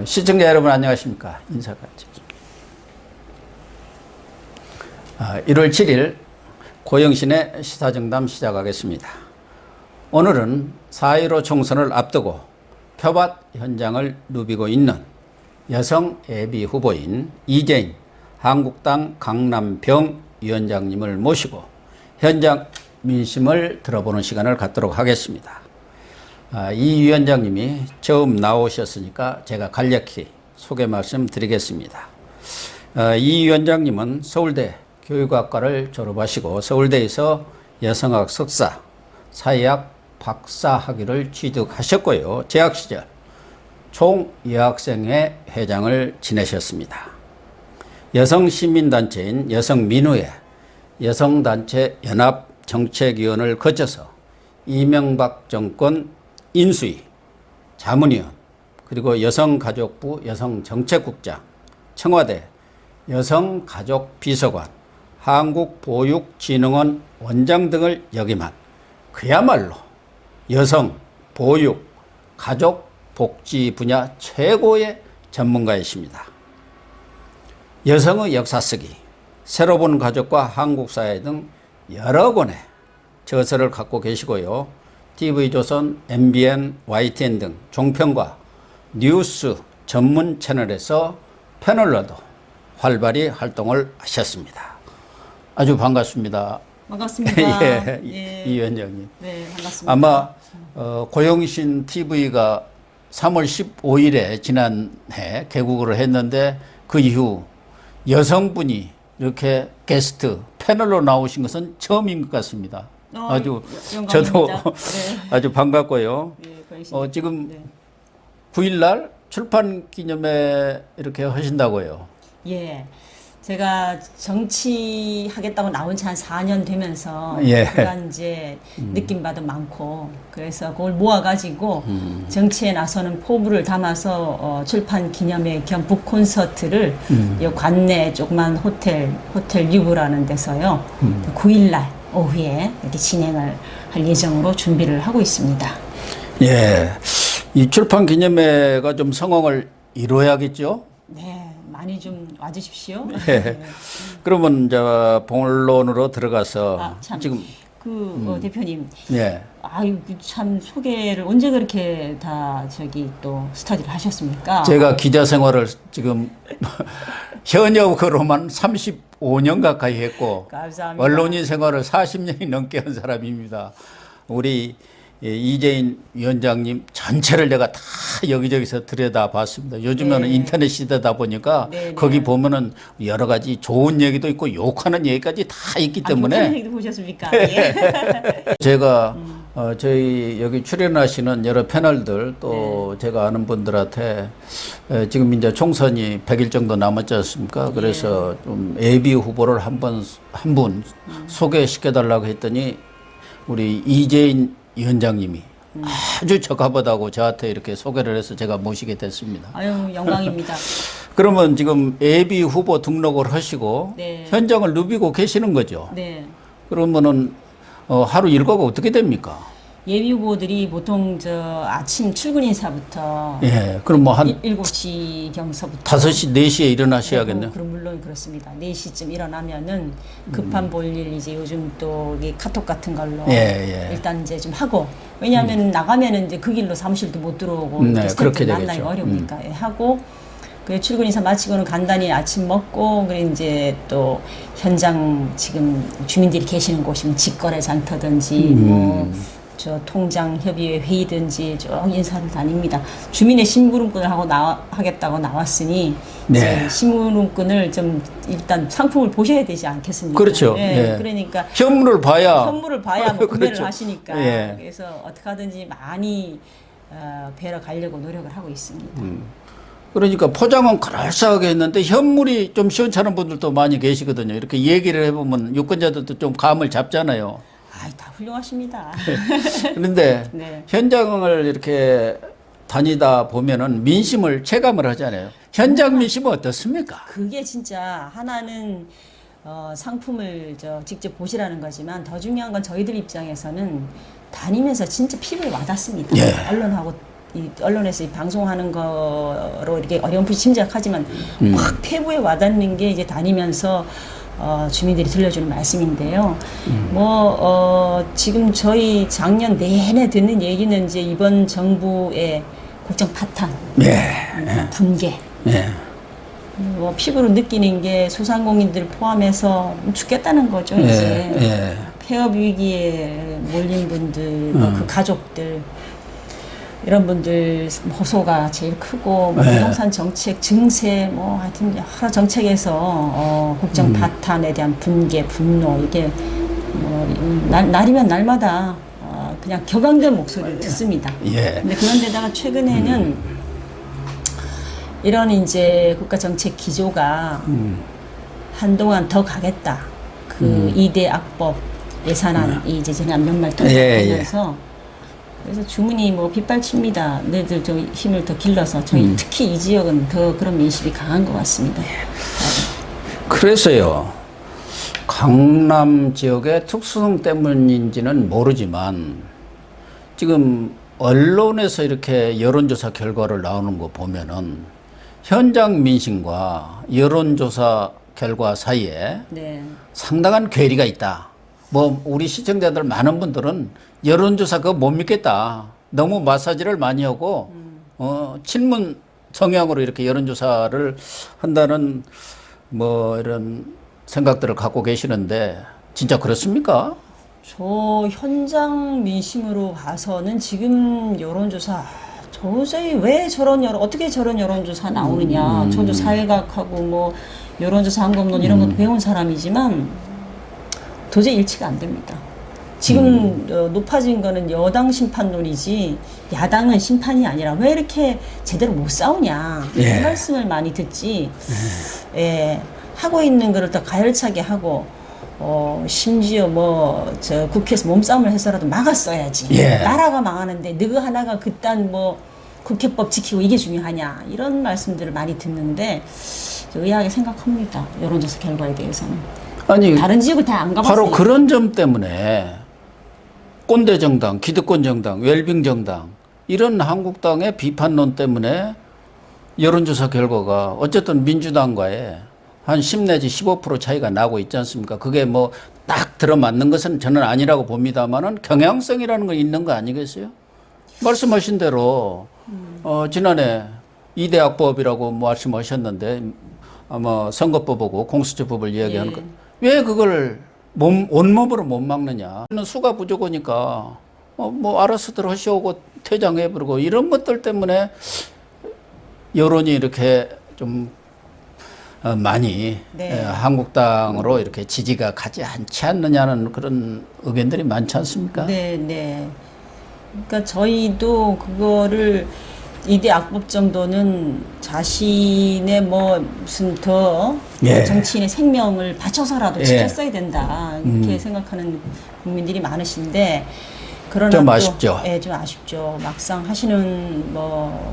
시청자 여러분 안녕하십니까. 인사같이 1월 7일 고영신의 시사정담 시작하겠습니다. 오늘은 4.15 총선을 앞두고 표밭 현장을 누비고 있는 여성 예비 후보인 이재인 한국당 강남병 위원장님을 모시고 현장 민심을 들어보는 시간을 갖도록 하겠습니다. 이 위원장님이 처음 나오셨으니까 제가 간략히 소개 말씀드리겠습니다. 이 위원장님은 서울대 교육학과를 졸업하시고 서울대에서 여성학 석사, 사회학 박사 학위를 취득하셨고요. 재학 시절 총여학생회 회장을 지내셨습니다. 여성시민단체인 여성민우회, 여성단체 연합정책위원을 거쳐서 이명박 정권 인수위, 자문위원, 그리고 여성가족부 여성정책국장, 청와대 여성가족비서관, 한국보육진흥원 원장 등을 역임한 그야말로 여성, 보육, 가족, 복지 분야 최고의 전문가이십니다. 여성의 역사 쓰기, 새로 본 가족과 한국사회 등 여러 권의 저서를 갖고 계시고요. TV조선, MBN, YTN 등 종편과 뉴스 전문 채널에서 패널러도 활발히 활동을 하셨습니다. 아주 반갑습니다. 반갑습니다. 예, 이 위원장님. 네, 반갑습니다. 아마 고영신 TV가 3월 15일에 지난해 개국을 했는데 그 이후 여성분이 이렇게 게스트 패널로 나오신 것은 처음인 것 같습니다. 아주 저도 네. 아주 반갑고요. 네, 지금 네. 9일날 출판 기념회 이렇게 하신다고요. 예. 제가 정치하겠다고 나온 지 한 4년 되면서 예. 그간 이제 느낀 바도 많고 그래서 그걸 모아가지고 정치에 나서는 포부를 담아서 출판 기념회 겸 북 콘서트를 이 관내 조그만 호텔 유브라는 데서요 9일날 오후에 이렇게 진행을 할 예정으로 준비를 하고 있습니다. 예, 이 출판 기념회가 좀 성공을 이루어야겠죠? 네, 많이 좀 와주십시오. 네. 네. 그러면 이제 본론으로 들어가서 참, 지금 대표님, 예. 아유 참 소개를 언제 그렇게 다 또 스터디를 하셨습니까? 제가 기자 생활을 지금 현역으로만 35년 가까이 했고 감사합니다. 언론인 생활을 40년이 넘게 한 사람입니다. 우리 이재인 위원장님 전체를 내가 다 여기저기서 들여다봤습니다. 요즘에는 네. 인터넷 시대다 보니까 네, 거기 네. 보면은 여러 가지 좋은 얘기도 있고 욕하는 얘기까지 다 있기 때문에 그런 얘기도 보셨습니까? 예. 제가 저희 여기 출연하시는 여러 패널들 또 네. 제가 아는 분들한테 지금 이제 총선이 100일 정도 남았지 않습니까? 그래서 좀 예비 후보를 한 분 소개시켜 달라고 했더니 우리 이재인 위원장님이 아주 적합하다고 저한테 이렇게 소개를 해서 제가 모시게 됐습니다. 아유 영광입니다. 그러면 지금 예비 후보 등록을 하시고 네. 현장을 누비고 계시는 거죠? 네. 그러면은 하루 일과가 어떻게 됩니까? 예비 후보들이 보통 아침 출근 인사부터 예, 그럼 뭐 한 7시 경서부터 5시, 4시에 일어나셔야겠네요. 그럼 물론 그렇습니다. 4시쯤 일어나면은 급한 볼일 이제 요즘 또 이게 카톡 같은 걸로 예. 일단 이제 좀 하고 왜냐하면 나가면은 이제 그 길로 사무실도 못 들어오고 네, 그렇게 스태프들 만나기 되겠죠. 어려우니까 예, 하고 그래 출근 인사 마치고는 간단히 아침 먹고 그래 이제 또 현장 지금 주민들이 계시는 곳이면 직거래 장터든지 뭐 저 통장 협의회 회의든지 쭉 인사를 다닙니다. 주민의 심부름꾼을 하겠다고 나왔으니 네. 심부름꾼을 좀 일단 상품을 보셔야 되지 않겠습니까? 그렇죠. 예, 예. 그러니까 현물을 봐야 현물을 봐야 뭐 구매를 그렇죠. 하시니까 예. 그래서 어떻게 하든지 많이 뵈러 가려고 노력을 하고 있습니다. 그러니까 포장은 그럴싸하게 했는데 현물이 좀 시원찮은 분들도 많이 계시거든요. 이렇게 얘기를 해보면 유권자들도 좀 감을 잡잖아요. 아이 다 훌륭하십니다. 그런데 네. 현장을 이렇게 다니다 보면은 민심을 체감을 하잖아요. 현장 민심은 어떻습니까? 그게 진짜 하나는 상품을 직접 보시라는 거지만 더 중요한 건 저희들 입장에서는 다니면서 진짜 피부에 와닿습니다. 예. 언론하고 이 언론에서 이 방송하는 거로 이렇게 어렴풋이 짐작하지만 확 폐부에 와닿는 게 이제 다니면서 주민들이 들려주는 말씀인데요. 지금 저희 작년 내내 듣는 얘기는 이제 이번 정부의 국정 파탄, 붕괴. 뭐 피부로 느끼는 게 소상공인들 포함해서 죽겠다는 거죠. 이제 폐업 위기에 몰린 분들, 그 가족들 이런 분들 호소가 제일 크고 뭐 부동산 정책, 증세 뭐 하여튼 여러 정책에서 국정 파탄에 대한 붕괴, 분노 이게 날이면 날마다 그냥 격앙된 목소리를 듣습니다. 근데 그런데다가 최근에는 이런 이제 국가 정책 기조가 한동안 더 가겠다. 그 2대 악법 예산안이 이제 지난 연말 통과되면서 그래서 주문이 뭐 빗발칩니다. 너희들 좀 힘을 더 길러서 저희 특히 이 지역은 더 그런 민심이 강한 것 같습니다. 그래서요. 강남 지역의 특수성 때문인지는 모르지만 지금 언론에서 이렇게 여론조사 결과를 나오는 거 보면은 현장 민심과 여론조사 결과 사이에 상당한 괴리가 있다. 뭐 우리 시청자들 많은 분들은 여론조사 그거 못 믿겠다. 너무 마사지를 많이 하고 친문 성향으로 이렇게 여론조사를 한다는 뭐 이런 생각들을 갖고 계시는데 진짜 그렇습니까? 저 현장 민심으로 봐서는 지금 여론조사 도저히 왜 저런 어떻게 저런 여론조사 나오느냐. 저도 사회학하고 뭐 여론조사 항검론 이런 것도 배운 사람이지만 도저히 일치가 안 됩니다. 지금 높아진 거는 여당 심판론이지 야당은 심판이 아니라 왜 이렇게 제대로 못 싸우냐. 그 말씀을 많이 듣지. 하고 있는 거를 더 가열차게 하고 심지어 저 국회에서 몸싸움을 해서라도 막았어야지. 나라가 망하는데 너가 하나가 그딴 국회법 지키고 이게 중요하냐. 이런 말씀들을 많이 듣는데 의아하게 생각합니다. 여론조사 결과에 대해서는. 아니, 다른 지역을 다 안 가봤어요. 바로 그런 점 때문에 꼰대 정당, 기득권 정당, 웰빙 정당 이런 한국당의 비판론 때문에 여론조사 결과가 어쨌든 민주당과의 한 10 내지 15% 차이가 나고 있지 않습니까? 그게 뭐 딱 들어맞는 것은 저는 아니라고 봅니다만은 경향성이라는 건 있는 거 아니겠어요? 말씀하신 대로 지난해 2대 악법이라고 말씀하셨는데 아마 선거법하고 공수처법을 이야기하는 것. 왜 그걸 온몸으로 못 막느냐? 수가 부족하니까 뭐 알아서들 하시오고 퇴장해버리고 이런 것들 때문에 여론이 이렇게 좀 많이 한국당으로 이렇게 지지가 가지 않지 않느냐는 그런 의견들이 많지 않습니까? 네. 그러니까 저희도 그거를 2대 악법 정도는 자신의 무슨 더 정치인의 생명을 바쳐서라도 지켰어야 된다. 이렇게 생각하는 국민들이 많으신데 그러나 좀 아쉽죠. 좀 아쉽죠. 막상 하시는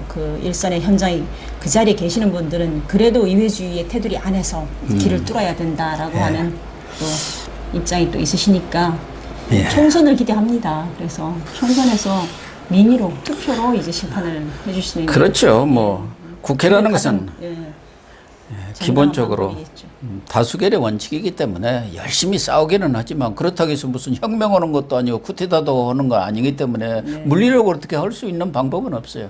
그 일선의 현장에 그 자리에 계시는 분들은 그래도 의회주의의 테두리 안에서 길을 뚫어야 된다라고 하는 또 입장이 또 있으시니까 총선을 기대합니다. 그래서 총선에서 민의로 투표로 이제 심판을 해주시는 그렇죠. 국회라는 것은 기본적으로 다수결의 원칙이기 때문에 열심히 싸우기는 하지만 그렇다고 해서 무슨 혁명하는 것도 아니고 쿠데타도 하는 거 아니기 때문에 물리력으로 어떻게 할 수 있는 방법은 없어요.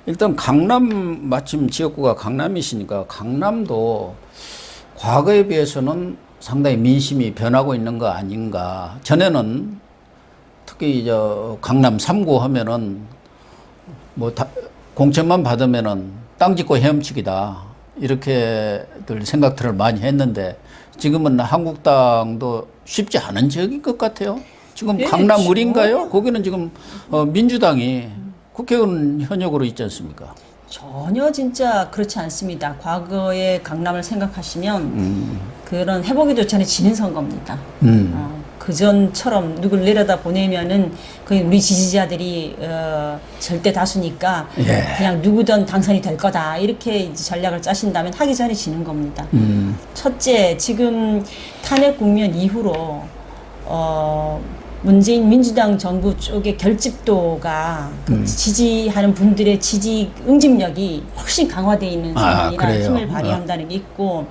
일단 강남 마침 지역구가 강남이시니까 강남도 과거에 비해서는 상당히 민심이 변하고 있는 거 아닌가. 전에는 특히 강남 3구 하면은 공천만 받으면은 땅 짓고 헤엄치기다. 이렇게들 생각들을 많이 했는데 지금은 한국당도 쉽지 않은 지역인 것 같아요. 지금 강남 을인가요? 거기는 지금 민주당이 국회의원 현역으로 있지 않습니까? 전혀 진짜 그렇지 않습니다. 과거의 강남을 생각하시면 그런 해보기도 전에 지는 선거입니다. 그전처럼 누굴 내려다 보내면은 거의 우리 지지자들이 절대 다수니까 그냥 누구든 당선이 될 거다 이렇게 이제 전략을 짜신다면 하기 전에 지는 겁니다. 첫째, 지금 탄핵 국면 이후로 문재인 민주당 정부 쪽의 결집도가 그 지지하는 분들의 지지 응집력이 훨씬 강화되어 있는 상황이라 힘을 발휘한다는 게 있고,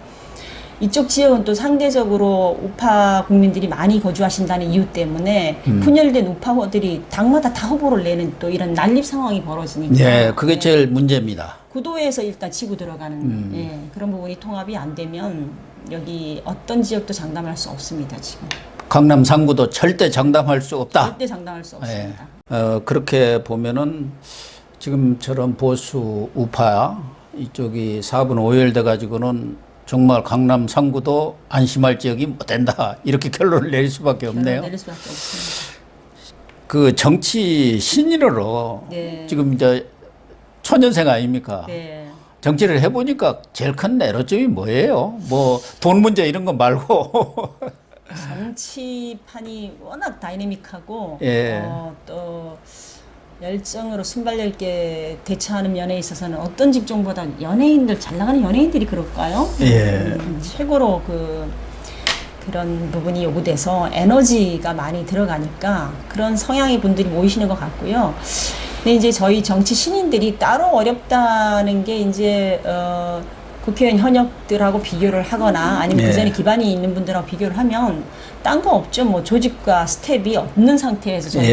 이쪽 지역은 또 상대적으로 우파 국민들이 많이 거주하신다는 이유 때문에 분열된 우파들이 당마다 다 후보를 내는 또 이런 난립 상황이 벌어지니까. 네, 그게 제일 문제입니다. 구도에서 일단 치고 들어가는 예, 그런 부분이 통합이 안 되면 여기 어떤 지역도 장담할 수 없습니다. 지금. 강남 상구도 절대 장담할 수 없다. 절대 장담할 수 없습니다. 그렇게 보면은 지금처럼 보수 우파 이쪽이 4분 5열 가지고는 정말 강남 상구도 안심할 지역이 못 된다. 이렇게 결론을 내릴 수밖에 없네요. 내릴 수밖에 없습니다. 그 정치 신인으로 네. 지금 이제 초년생 아닙니까? 네. 정치를 해보니까 제일 큰 내로점이 뭐예요? 뭐 돈 문제 이런 거 말고. 정치판이 워낙 다이내믹하고 예. 또 열정으로 순발력 있게 대처하는 면에 있어서는 어떤 직종보다 연예인들, 잘 나가는 연예인들이 그럴까요? 예. 최고로 그런 부분이 요구돼서 에너지가 많이 들어가니까 그런 성향의 분들이 모이시는 것 같고요. 근데 이제 저희 정치 신인들이 따로 어렵다는 게 이제 국회의원 현역들하고 비교를 하거나 아니면 예. 그전에 기반이 있는 분들하고 비교를 하면 딴 거 없죠. 뭐 조직과 스텝이 없는 상태에서 저는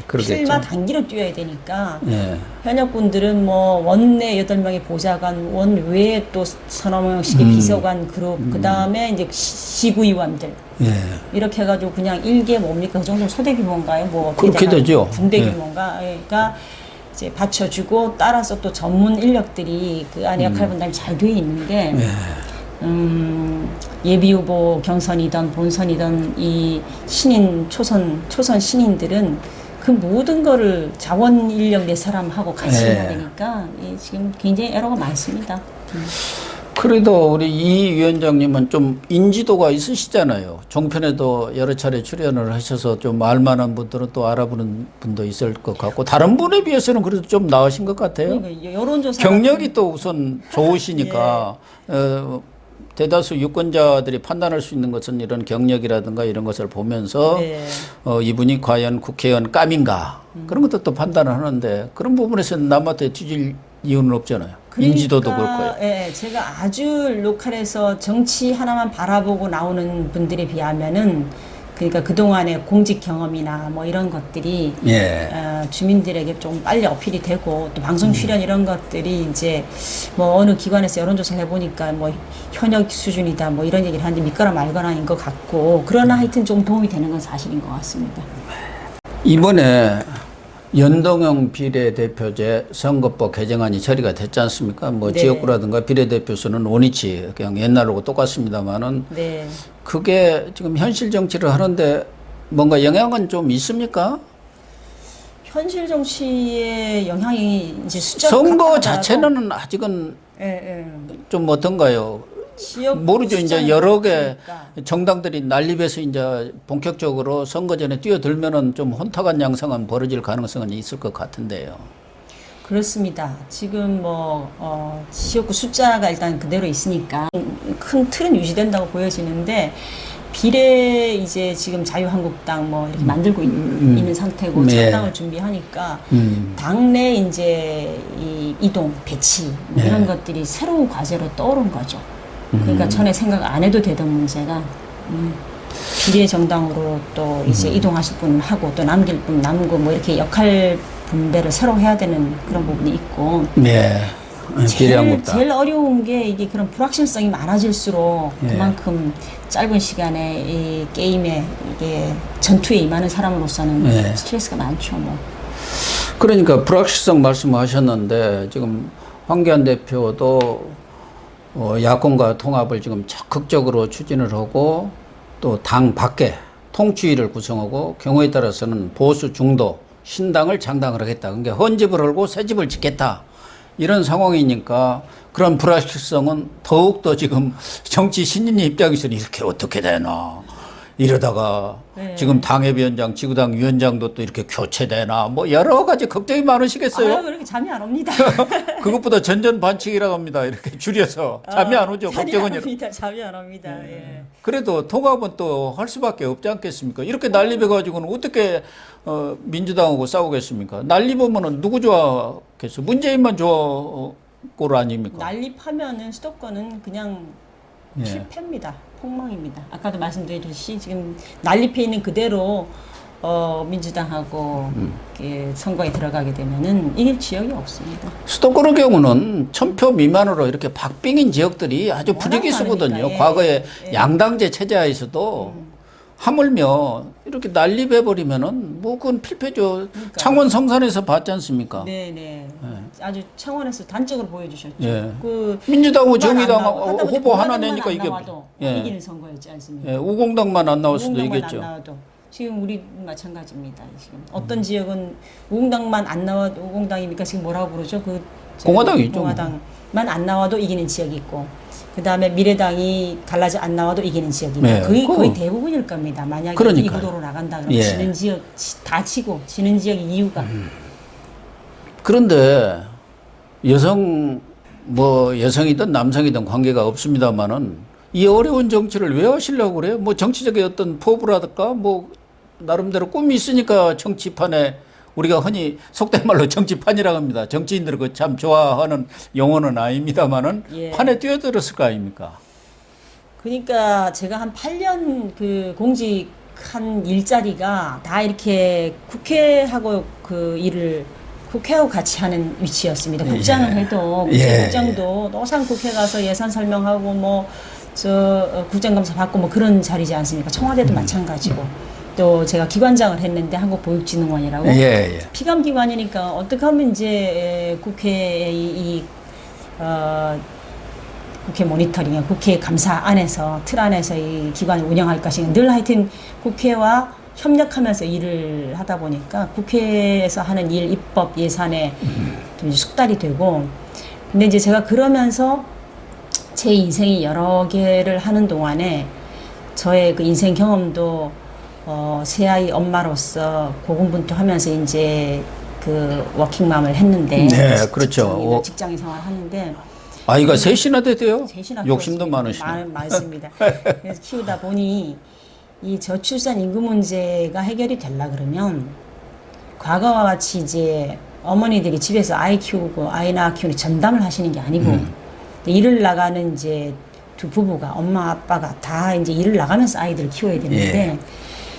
그러겠죠. 필마 단기로 뛰어야 되니까 예. 현역분들은 뭐 원내 8명의 보좌관, 원외에 또 서너 명씩의 비서관 그룹, 그 다음에 이제 시구의원들 예. 이렇게 해가지고 그냥 일개 뭡니까 그 정도 소대 규모인가요? 뭐 그렇게 되죠. 군대 예. 규모인가? 그러니까 이제 받쳐주고 따라서 또 전문 인력들이 그 안에 역할 분담이 잘 돼 있는데 예비 후보 경선이든 본선이든 이 신인 초선 신인들은 그 모든 거를 자원 인력 내 사람하고 같이 해야 되니까 지금 굉장히 에러가 많습니다. 그래도 우리 이 위원장님은 좀 인지도가 있으시잖아요. 종편에도 여러 차례 출연을 하셔서 좀 알만한 분들은 또 알아보는 분도 있을 것 같고 다른 분에 비해서는 그래도 좀 나으신 것 같아요. 그러니까 여론조사 경력이 또 우선 좋으시니까 대다수 유권자들이 판단할 수 있는 것은 이런 경력이라든가 이런 것을 보면서 이분이 과연 국회의원 감인가 그런 것도 또 판단을 하는데 그런 부분에서는 남한테 뒤질 이유는 없잖아요. 인지도도 그렇고요. 예, 제가 아주 로컬에서 정치 하나만 바라보고 나오는 분들에 비하면은 그러니까 그동안의 공직 경험이나 뭐 이런 것들이 주민들에게 좀 빨리 어필이 되고 또 방송 출연 이런 것들이 이제 뭐 어느 기관에서 여론조사를 해보니까 뭐 현역 수준이다 뭐 이런 얘기를 하는데 믿거나 말거나인 것 같고 그러나 하여튼 좀 도움이 되는 건 사실인 것 같습니다. 이번에 연동형 비례대표제 선거법 개정안이 처리가 됐지 않습니까? 뭐 지역구라든가 비례대표 수는 원위치 그냥 옛날하고 똑같습니다만은 그게 지금 현실 정치를 하는데 뭔가 영향은 좀 있습니까? 현실 정치의 영향이 이제 선거 자체는 아직은 좀 어떤가요? 모르죠. 이제 여러 개 정당들이 난립해서 이제 본격적으로 선거 전에 뛰어들면은 좀 혼탁한 양상은 벌어질 가능성은 있을 것 같은데요. 그렇습니다. 지금 뭐 지역구 숫자가 일단 그대로 있으니까 큰 틀은 유지된다고 보여지는데 비례 이제 지금 자유한국당 뭐 이렇게 만들고 있는 상태고 창당을 준비하니까 당내 이제 이 이동 배치 뭐 이런 것들이 새로운 과제로 떠오른 거죠. 그러니까 전에 생각 안 해도 되던 문제가 비례 정당으로 또 이제 이동하실 분 하고 또 남길 분 남고 뭐 이렇게 역할 분배를 새로 해야 되는 그런 부분이 있고 제일 어려운 게 이게 그런 불확실성이 많아질수록 그만큼 짧은 시간에 이 게임에 이게 전투에 임하는 사람으로서는 스트레스가 많죠. 뭐. 그러니까 불확실성 말씀하셨는데 지금 황교안 대표도 야권과 통합을 지금 적극적으로 추진을 하고 또 당 밖에 통추위를 구성하고 경우에 따라서는 보수 중도 신당을 장당을 하겠다. 그러니까 헌집을 헐고 새집을 짓겠다. 이런 상황이니까 그런 불확실성은 더욱더 지금 정치 신인 입장에서는 이렇게 어떻게 되나. 이러다가 네. 지금 당협위원장, 지구당 위원장도 또 이렇게 교체되나 뭐 여러 가지 걱정이 많으시겠어요? 그렇게 잠이 안 옵니다. 그것보다 전전반칙이라고 합니다. 이렇게 줄여서 잠이 안 오죠. 잠이 걱정은 안 옵니다. 잠이 안 옵니다. 예. 그래도 통합은 또 할 수밖에 없지 않겠습니까? 이렇게 난립해 가지고는 어떻게 민주당하고 싸우겠습니까? 난립하면은 누구 좋아하겠어? 문재인만 좋아할 꼴 아닙니까? 난립하면은 수도권은 그냥 예. 실패입니다. 폭망입니다. 아까도 말씀드렸듯이 지금 난립해 있는 그대로 민주당하고 이렇게 선거에 들어가게 되면은 이길 지역이 없습니다. 수도권의 경우는 1000표 미만으로 이렇게 박빙인 지역들이 아주 워낙 부지기수거든요. 많으니까, 예. 과거에 예. 양당제 체제하에서도 하물며 이렇게 난립해버리면은 뭐 그건 필패죠. 그러니까요. 창원 성산에서 봤지 않습니까? 네네. 아주 창원에서 단적으로 보여주셨죠. 예. 그 민주당하고 후보만 안 정의당 나와- 하다못해 후보 하나 공화당만 내니까 안 이게 나와도 예. 이기는 선거였지 않습니까? 예, 우공당만 안 나올 수도 우공당만 있겠죠. 안 나와도 지금 우리 마찬가지입니다. 지금 어떤 지역은 우공당만 안 나와 우공당이니까 지금 뭐라고 그러죠? 공화당이죠. 공화당만 안 나와도 이기는 지역이 있고 그 다음에 미래당이 갈라져 안 나와도 이기는 지역이 있고 네, 거의 대부분일 겁니다. 만약에 그러니까요. 이 구도로 나간다 그러면 예. 지는 지역 다 치고 지는 지역 이유가 그런데 여성이든 남성이든 관계가 없습니다만은 이 어려운 정치를 왜 하시려고 그래요? 뭐 정치적인 어떤 포부라든가 뭐 나름대로 꿈이 있으니까 정치판에 우리가 흔히 속된 말로 정치판이라고 합니다. 정치인들이 그 참 좋아하는 용어는 아닙니다만은 예. 판에 뛰어들었을 거 아닙니까? 그러니까 제가 한 8년 그 공직한 일자리가 다 이렇게 국회하고 그 일을 국회하고 같이 하는 위치였습니다. 국장을 해도 예. 국장도 노상 국회 가서 예산 설명하고 뭐 국정감사 받고 뭐 그런 자리지 않습니까? 청와대도 마찬가지고 또 제가 기관장을 했는데 한국보육진흥원이라고 예. 피감기관이니까 어떻게 하면 이제 국회의 국회 모니터링, 국회 감사 안에서 틀 안에서 이 기관을 운영할 것인가 늘 하여튼 국회와 협력하면서 일을 하다 보니까 국회에서 하는 일, 입법, 예산에 좀 숙달이 되고 근데 이제 제가 그러면서 제 인생이 여러 개를 하는 동안에 저의 그 인생 경험도 세 아이 엄마로서 고군분투하면서 이제 그 워킹맘을 했는데 네, 그렇죠. 직장인 생활을 하는데 아이가 셋이나 되대요. 셋이나 욕심도 키웠습니다. 많으시네. 많습니다. 그래서 키우다 보니 이 저출산 인구 문제가 해결이 되려 그러면 과거와 같이 이제 어머니들이 집에서 아이 키우고 아이 낳아 키우는 전담을 하시는 게 아니고 일을 나가는 이제 두 부부가 엄마 아빠가 다 이제 일을 나가면서 아이들을 키워야 되는데 예.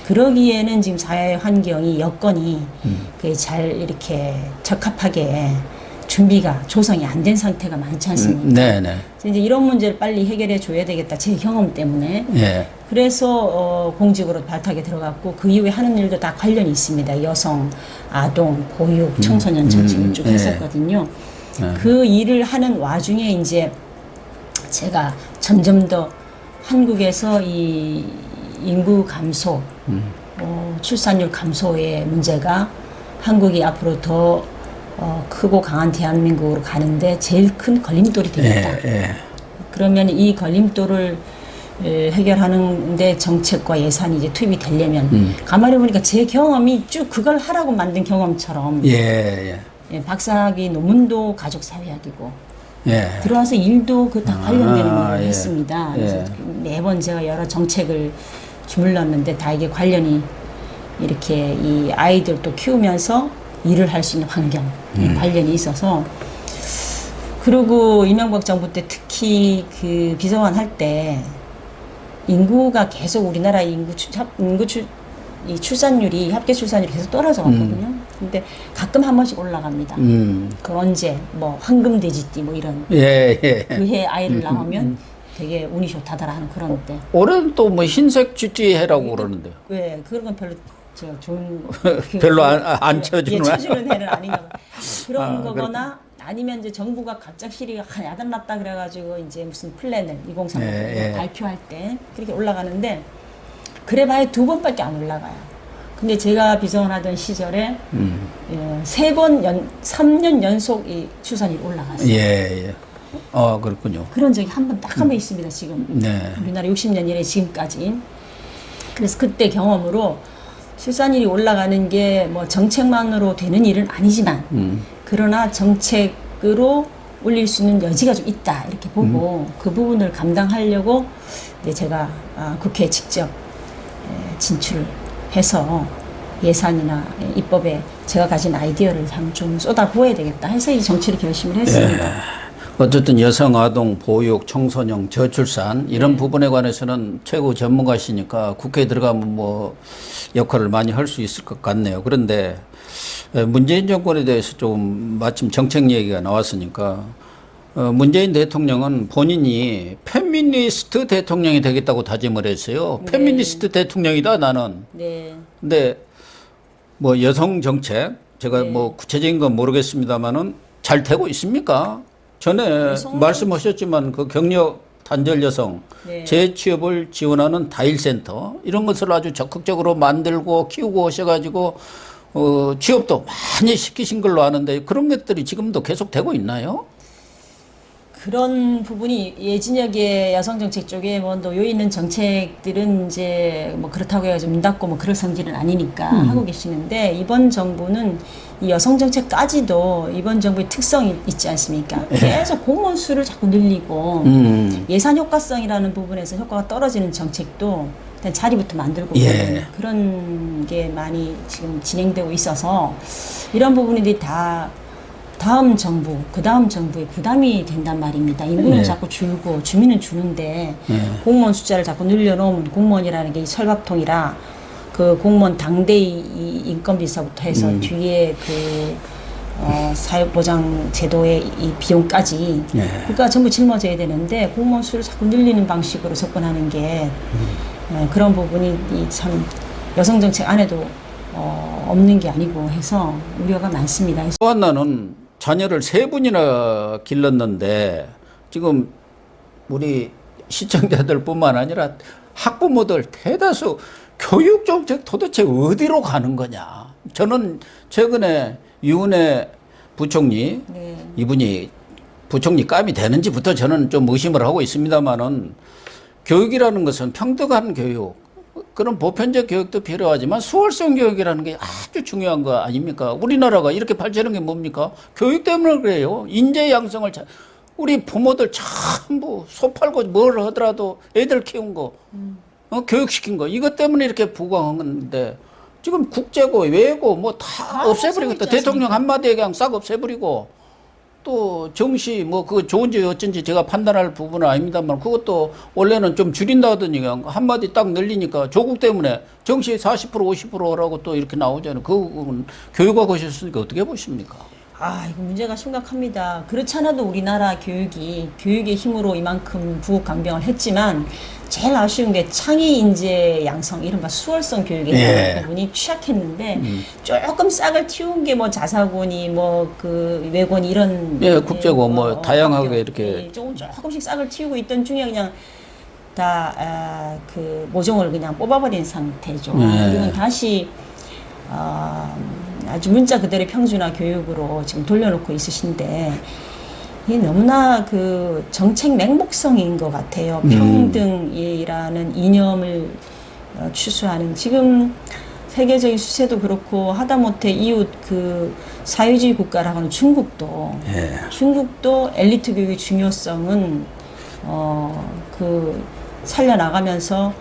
그러기에는 지금 사회 환경이 여건이 그게 잘 이렇게 적합하게 준비가 조성이 안 된 상태가 많지 않습니까? 네네. 그래서 이제 이런 문제를 빨리 해결해 줘야 되겠다. 제 경험 때문에. 예. 그래서 공직으로 발탁에 들어갔고 그 이후에 하는 일도 다 관련이 있습니다. 여성, 아동, 보육, 청소년 정책을 쭉 예. 했었거든요. 그 일을 하는 와중에 이제 제가 점점 더 한국에서 이 인구 감소, 출산율 감소의 문제가 한국이 앞으로 더 크고 강한 대한민국으로 가는데 제일 큰 걸림돌이 되겠다. 예. 그러면 이 걸림돌을 해결하는데 정책과 예산이 이제 투입이 되려면 가만히 보니까 제 경험이 쭉 그걸 하라고 만든 경험처럼 예. 박사학위 논문도 가족사회학이고 예. 들어와서 일도 그 다 관련되는 걸 예. 했습니다. 그래서 예. 매번 제가 여러 정책을 주물렀는데 다 이게 관련이 이렇게 이 아이들도 키우면서 일을 할 수 있는 환경 관련이 있어서 그리고 이명박 정부 때 특히 그 비서관 할 때 인구가 계속 우리나라 이 출산율이 합계 출산율이 계속 떨어져 왔거든요. 근데 가끔 한 번씩 올라갑니다. 그 언제 뭐 황금돼지띠 뭐 이런 예. 그해 아이를 낳으면 되게 운이 좋다더라 하는 그런 때. 올해는 또 뭐 흰색 쥐쥐해라고 그러는데요. 왜 그런 건 별로 좋은 별로 안 쳐주는 거야? 쳐주는 애는 아닌가 봐. 그런 거거나 아니면 이제 정부가 갑작스레 야단났다 그래가지고 이제 무슨 플랜을 2030 예. 발표할 때 그렇게 올라가는데 그래봐야 2번밖에 안 올라가요. 근데 제가 비서관 하던 시절에 3년 연속 이 출산율이 올라갔어요. 예. 그렇군요. 그런 적이 딱 한 번 있습니다. 지금 네. 우리나라 60년 이래 지금까지. 그래서 그때 경험으로 출산율이 올라가는 게 뭐 정책만으로 되는 일은 아니지만 그러나 정책으로 올릴 수 있는 여지가 좀 있다 이렇게 보고 그 부분을 감당하려고 이제 제가 국회에 직접 진출해서 예산이나 입법에 제가 가진 아이디어를 좀 쏟아부어야 되겠다 해서 이 정치를 결심을 했습니다. 어쨌든 여성, 아동, 보육, 청소년, 저출산 이런 부분에 관해서는 최고 전문가시니까 국회에 들어가면 뭐 역할을 많이 할 수 있을 것 같네요. 그런데 문재인 정권에 대해서 좀 마침 정책 얘기가 나왔으니까 문재인 대통령은 본인이 페미니스트 대통령이 되겠다고 다짐을 했어요. 네. 페미니스트 대통령이다 나는. 네. 근데 뭐 여성 정책 제가 네. 뭐 구체적인 건 모르겠습니다만은 잘 되고 있습니까? 전에 여성 말씀하셨지만 그 경력 단절 여성 네. 재취업을 지원하는 다일센터 이런 것을 아주 적극적으로 만들고 키우고 하셔가지고 취업도 많이 시키신 걸로 아는데 그런 것들이 지금도 계속 되고 있나요? 그런 부분이 예진역의 여성정책 쪽에 뭐 놓여 있는 정책들은 이제 뭐 그렇다고 해서 문 닫고 뭐 그럴 성질은 아니니까 하고 계시는데 이번 정부는 이 여성정책까지도 이번 정부의 특성이 있지 않습니까? 계속 공무원 수를 자꾸 늘리고 예산 효과성이라는 부분에서 효과가 떨어지는 정책도 일단 자리부터 만들고 그런 게 많이 지금 진행되고 있어서 이런 부분들이 다 다음 정부, 그 다음 정부의 부담이 된단 말입니다. 인구는 자꾸 줄고 주민은 주는데 공무원 숫자를 자꾸 늘려놓으면 공무원이라는 게 설밥통이라 그 공무원 당대의 인건비서부터 해서 뒤에 그 사회보장 제도의 이 비용까지 그러니까 전부 짊어져야 되는데 공무원 수를 자꾸 늘리는 방식으로 접근하는 게 그런 부분이 참 여성 정책 안에도 없는 게 아니고 해서 우려가 많습니다. 하나는 자녀를 3분이나 길렀는데 지금 우리 시청자들뿐만 아니라 학부모들 대다수 교육 정책 도대체 어디로 가는 거냐. 저는 최근에 유은혜 부총리 이분이 부총리 감이 되는지부터 저는 좀 의심을 하고 있습니다만은 교육이라는 것은 평등한 교육 그런 보편적 교육도 필요하지만 수월성 교육이라는 게 아주 중요한 거 아닙니까? 우리나라가 이렇게 발전한 게 뭡니까? 교육 때문에 그래요. 인재 양성을 우리 부모들 전부 소 팔고 뭘 하더라도 애들 키운 거 교육시킨 거 이것 때문에 이렇게 부강한 건데 지금 국제고 외고 뭐 다 없애버리고 또 대통령 한마디에 그냥 싹 없애버리고 또 정시 뭐 그거 좋은지 어쩐지 제가 판단할 부분은 아닙니다만 그것도 원래는 좀 줄인다 하더니 그냥 한마디 딱 늘리니까 조국 때문에 정시 40% 50%라고 또 이렇게 나오잖아요. 그건 교육하고 하셨으니까 어떻게 보십니까? 이거 문제가 심각합니다. 그렇지 않아도 우리나라 교육이 교육의 힘으로 이만큼 부강병을 했지만 제일 아쉬운 게 창의 인재 양성 이른바 수월성 교육에 대한 부분이 취약했는데 조금 싹을 틔운 게 뭐 자사고니 뭐 그 외고니 이런 국제고 뭐 다양하게 이렇게 조금씩 싹을 틔우고 있던 중에 그냥 다 그 모종을 그냥 뽑아버린 상태죠. 이건 다시 아주 문자 그대로의 평준화 교육으로 지금 돌려놓고 있으신데 이게 너무나 그 정책 맹목성인 것 같아요. 평등이라는 이념을 추수하는 지금 세계적인 추세도 그렇고 하다못해 이웃 그 사회주의 국가라고 하는 중국도 엘리트 교육의 중요성은 그 살려나가면서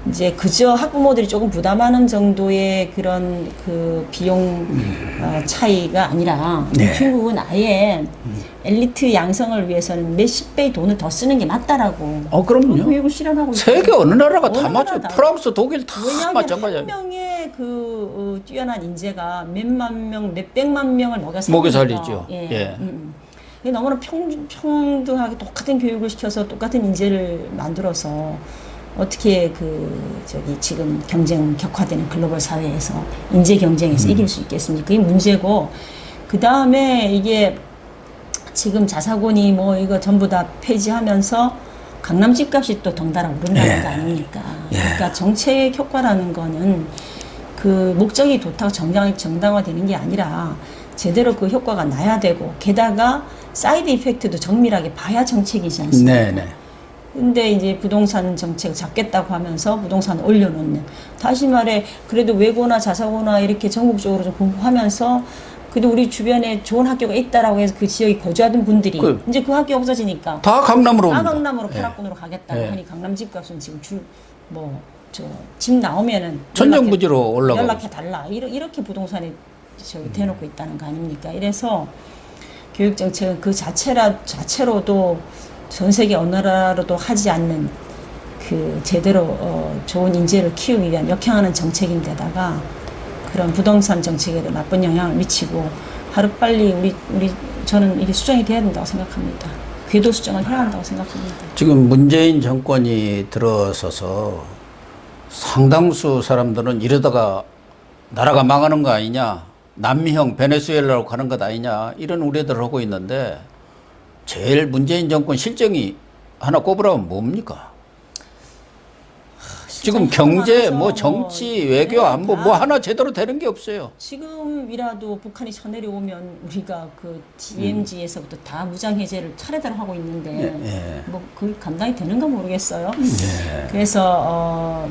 이제 그저 학부모들이 조금 부담하는 정도의 그런 그 비용 차이가 아니라 중국은 아예 엘리트 양성을 위해서는 몇십 배의 돈을 더 쓰는 게 맞다라고. 그럼요. 교육을 실현하고 세계 어느 나라가 다 맞아요. 프랑스, 독일 다 마찬가지예요. 한 명의 그 뛰어난 인재가 몇만 명, 몇백만 명을 먹여 살리죠. 이게 너무나 평등하게 똑같은 교육을 시켜서 똑같은 인재를 만들어서 어떻게 지금 경쟁 격화되는 글로벌 사회에서 인재 경쟁에서 이길 수 있겠습니까? 그게 문제고 그 다음에 이게 지금 자사고니 뭐 이거 전부 다 폐지하면서 강남 집값이 또 덩달아 오른다는 거 아닙니까? 그러니까 정책 효과라는 거는 그 목적이 좋다고 정당화되는 게 아니라 제대로 그 효과가 나야 되고 게다가 사이드 이펙트도 정밀하게 봐야 정책이지 않습니까? 근데 이제 부동산 정책 잡겠다고 하면서 부동산 올려놓는. 다시 말해, 그래도 외고나 자사고나 이렇게 전국적으로 좀 공부하면서 그래도 우리 주변에 좋은 학교가 있다라고 해서 그 지역에 거주하던 분들이 이제 그 학교 없어지니까 다 강남으로 다 옵니다. 강남으로 예. 파락군으로 가겠다고 예. 하니 강남 집값은 지금 집 나오면은 천정부지로 올라가고 연락해 달라. 이렇게 부동산에 저기 대놓고 있다는 거 아닙니까? 이래서 교육 정책은 그 자체로도 전 세계 어느 나라로도 하지 않는 그 제대로 좋은 인재를 키우기 위한 역행하는 정책인데다가 그런 부동산 정책에도 나쁜 영향을 미치고 하루빨리 저는 이게 수정이 돼야 된다고 생각합니다. 궤도 수정을 해야 한다고 생각합니다. 지금 문재인 정권이 들어서서 상당수 사람들은 이러다가 나라가 망하는 거 아니냐, 남미형 베네수엘라로 가는 것 아니냐, 이런 우려들을 하고 있는데 제일 문재인 정권 실정이 하나 꼽으라면 뭡니까? 지금 경제, 뭐 정치, 외교, 안보 뭐 하나 제대로 되는 게 없어요. 지금이라도 북한이 쳐내려오면 우리가 그 DMZ에서부터 다 무장 해제를 차례대로 하고 있는데 뭐 그 감당이 되는가 모르겠어요. 그래서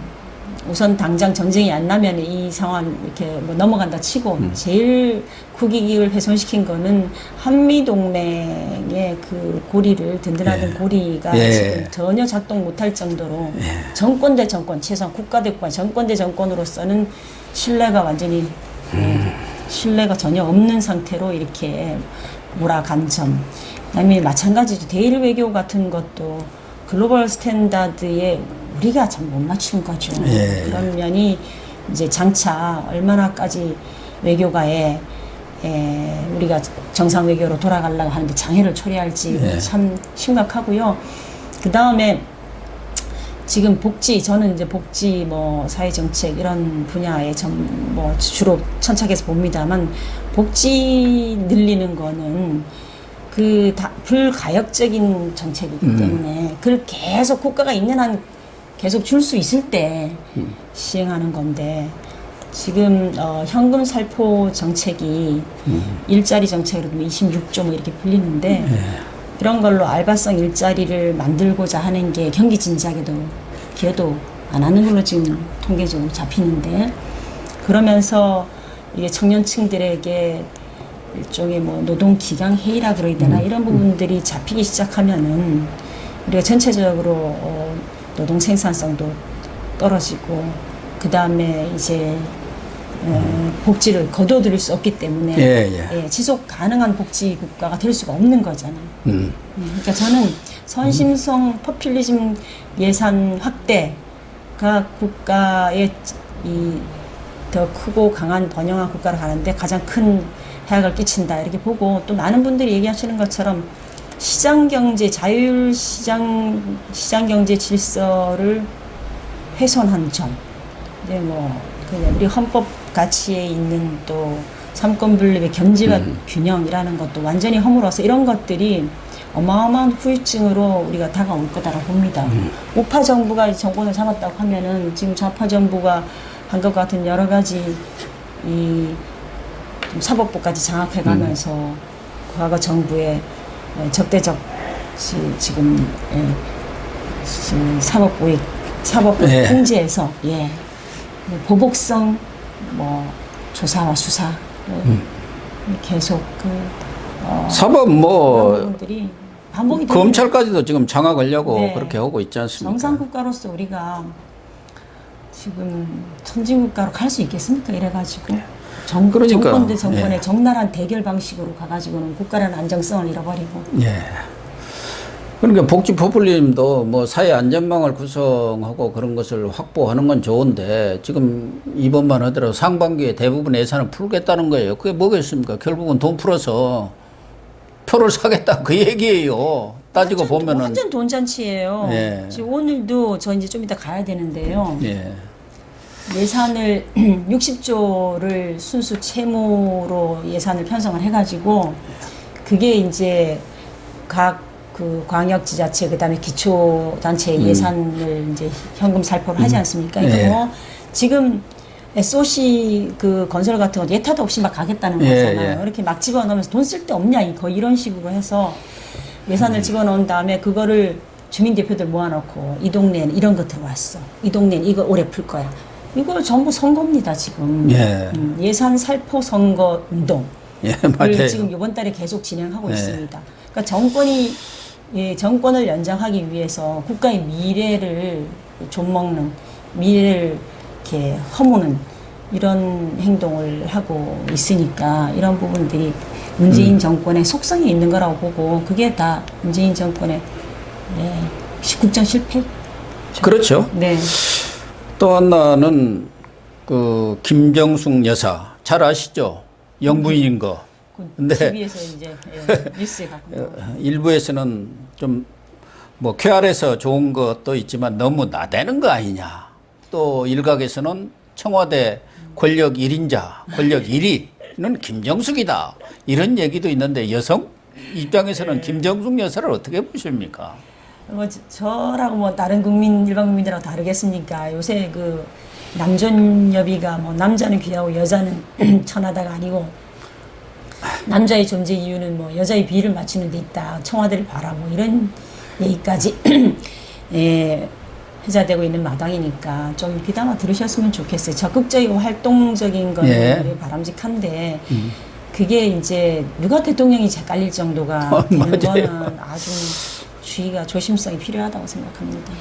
우선 당장 전쟁이 안 나면 이 상황 이렇게 뭐 넘어간다 치고 제일 국익을 훼손시킨 거는 한미동맹의 그 고리를 든든하던 고리가 지금 전혀 작동 못할 정도로 정권 대 정권, 최소한 국가 대 국가, 정권 대 정권으로서는 신뢰가 완전히 신뢰가 전혀 없는 상태로 이렇게 몰아간 점. 그다음에 마찬가지로 대일 외교 같은 것도 글로벌 스탠다드에 우리가 참 못 맞춘 거죠. 그런 면이 이제 장차 얼마나까지 외교가에 우리가 정상 외교로 돌아가려고 하는데 장애를 초래할지 참 심각하고요. 그 다음에 지금 저는 이제 복지 뭐 사회정책 이런 분야에 뭐 주로 천착해서 봅니다만 복지 늘리는 거는 불가역적인 정책이기 때문에 그걸 계속 국가가 있는 한 계속 줄 수 있을 때 시행하는 건데 지금 현금 살포 정책이 일자리 정책으로 26조 뭐 이렇게 불리는데 이런 걸로 알바성 일자리를 만들고자 하는 게 경기 진작에도 기여도 안 하는 걸로 지금 통계적으로 잡히는데 그러면서 이게 청년층들에게 일종의 뭐 노동 기강 해이라 그래야 되나 이런 부분들이 잡히기 시작하면은 우리가 전체적으로 노동 생산성도 떨어지고 그 다음에 이제 복지를 거둬들일 수 없기 때문에 지속 가능한 복지 국가가 될 수가 없는 거잖아요. 그러니까 저는 선심성 포퓰리즘 예산 확대가 국가의 더 크고 강한 번영한 국가로 가는데 가장 큰 해악을 끼친다 이렇게 보고 또 많은 분들이 얘기하시는 것처럼 시장경제 시장경제 질서를 훼손한 점. 근데 뭐 우리 헌법 가치에 있는 또 삼권분립의 견제와 균형이라는 것도 완전히 허물어서 이런 것들이 어마어마한 후유증으로 우리가 다가올 거다라고 봅니다. 우파 정부가 정권을 잡았다고 하면은 지금 좌파 정부가 한 것 같은 여러 가지 사법부까지 장악해가면서 과거 정부의 적대적 지금 사법부 통제에서 보복성 조사와 수사 계속 사법 부분들이 반복이 검찰까지도 지금 장악하려고 그렇게 하고 있지 않습니까? 정상 국가로서 우리가 지금 선진국가로 갈 수 있겠습니까? 이래가지고 그러니까, 정권 대 정권의 적나라한 대결 방식으로 가가지고는 국가라는 안정성을 잃어버리고. 그러니까 복지 포퓰리즘도 뭐 사회 안전망을 구성하고 그런 것을 확보하는 건 좋은데 지금 이번만 하더라도 상반기에 대부분 예산을 풀겠다는 거예요. 그게 뭐겠습니까? 결국은 돈 풀어서 표를 사겠다 그 얘기예요. 따지고 보면은 완전 돈잔치예요. 지금 오늘도 저 이제 좀 이따 가야 되는데요. 예산을 60조를 순수 채무로 예산을 편성을 해가지고 그게 이제 각 그 광역지자체 그다음에 기초단체 예산을 이제 현금 살포를 하지 않습니까? 그러니까 뭐 지금 SOC 그 건설 같은 거 예타도 없이 막 가겠다는 거잖아요. 이렇게 막 집어넣으면서 돈 쓸 데 없냐 거의 이런 식으로 해서 예산을 집어넣은 다음에 그거를 주민 대표들 모아놓고 이 동네는 이런 거 들어왔어. 이 동네는 이거 올해 풀 거야. 이거 전부 선거입니다 지금. 예. 예산 살포 선거 운동. 예, 맞아요. 지금 이번 달에 계속 진행하고 네. 있습니다. 그러니까 정권을 연장하기 위해서 국가의 미래를 좀먹는, 미래를 이렇게 허무는 이런 행동을 하고 있으니까 이런 부분들이 문재인 정권의 속성이 있는 거라고 보고 그게 다 문재인 정권의 국정 실패. 그렇죠. 네. 또 하나는 그 김정숙 여사 잘 아시죠? 영부인인 거. 근데 TV에서 이제 뉴스에 가끔 일부에서는 좀 뭐 쾌활해서 좋은 것도 있지만 너무 나대는 거 아니냐. 또 일각에서는 청와대 권력 1인자, 권력 1위는 김정숙이다. 이런 얘기도 있는데 여성 입장에서는 김정숙 여사를 어떻게 보십니까? 뭐 저라고 뭐 다른 일반 국민들하고 다르겠습니까? 요새 그 남존여비가 뭐 남자는 귀하고 여자는 천하다가 아니고 남자의 존재 이유는 뭐 여자의 비위를 맞추는 데 있다. 청와대를 봐라 뭐 이런 얘기까지 회자되고 있는 마당이니까 좀 귀담아 들으셨으면 좋겠어요. 적극적이고 활동적인 건 예. 바람직한데 그게 이제 누가 대통령이 깔릴 정도가 되는 맞아요. 거는 아주 주의가 조심성이 필요하다고 생각합니다.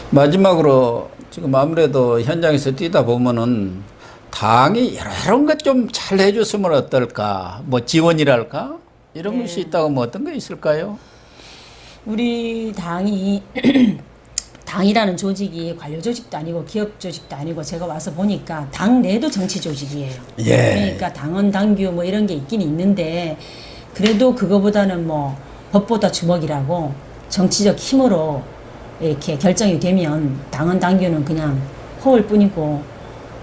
마지막으로 지금 아무래도 현장에서 뛰다 보면은 당이 이런 것 좀 잘 해줬으면 어떨까? 뭐 지원이랄까? 이런 것이 있다고 뭐 어떤 게 있을까요? 우리 당이 당이라는 조직이 관료 조직도 아니고 기업 조직도 아니고 제가 와서 보니까 당 내도 정치 조직이에요. 예. 그러니까 당원 당규 뭐 이런 게 있긴 있는데 그래도 그거보다는 뭐 법보다 주먹이라고 정치적 힘으로 이렇게 결정이 되면 당원 당규는 그냥 허울 뿐이고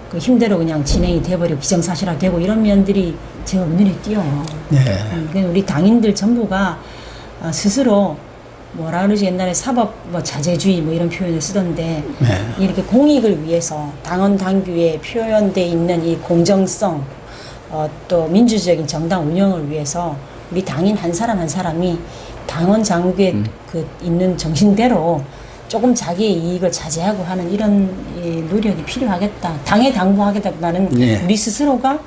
그 힘대로 그냥 진행이 돼버리고 기정사실화 되고 이런 면들이 제가 눈에 띄어요. 네. 우리 당인들 전부가 스스로 뭐라 그러지 옛날에 사법 뭐 자제주의 뭐 이런 표현을 쓰던데 네. 이렇게 공익을 위해서 당원 당규에 표현돼 있는 이 공정성 또 민주적인 정당 운영을 위해서 우리 당인 한 사람 한 사람이 당원 당규에 그 있는 정신대로 조금 자기의 이익을 자제하고 하는 이런 노력이 필요하겠다. 당에 당부하겠다보다는 예. 우리 스스로가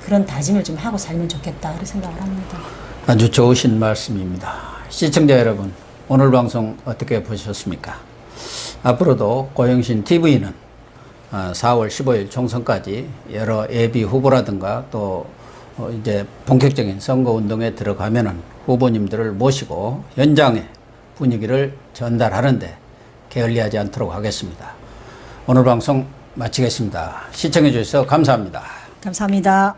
그런 다짐을 좀 하고 살면 좋겠다 이런 생각을 합니다. 아주 좋으신 말씀입니다. 시청자 여러분, 오늘 방송 어떻게 보셨습니까? 앞으로도 고영신 TV는 4월 15일 총선까지 여러 예비 후보라든가 또 이제 본격적인 선거 운동에 들어가면은 후보님들을 모시고 현장의 분위기를 전달하는데 게을리하지 않도록 하겠습니다. 오늘 방송 마치겠습니다. 시청해 주셔서 감사합니다. 감사합니다.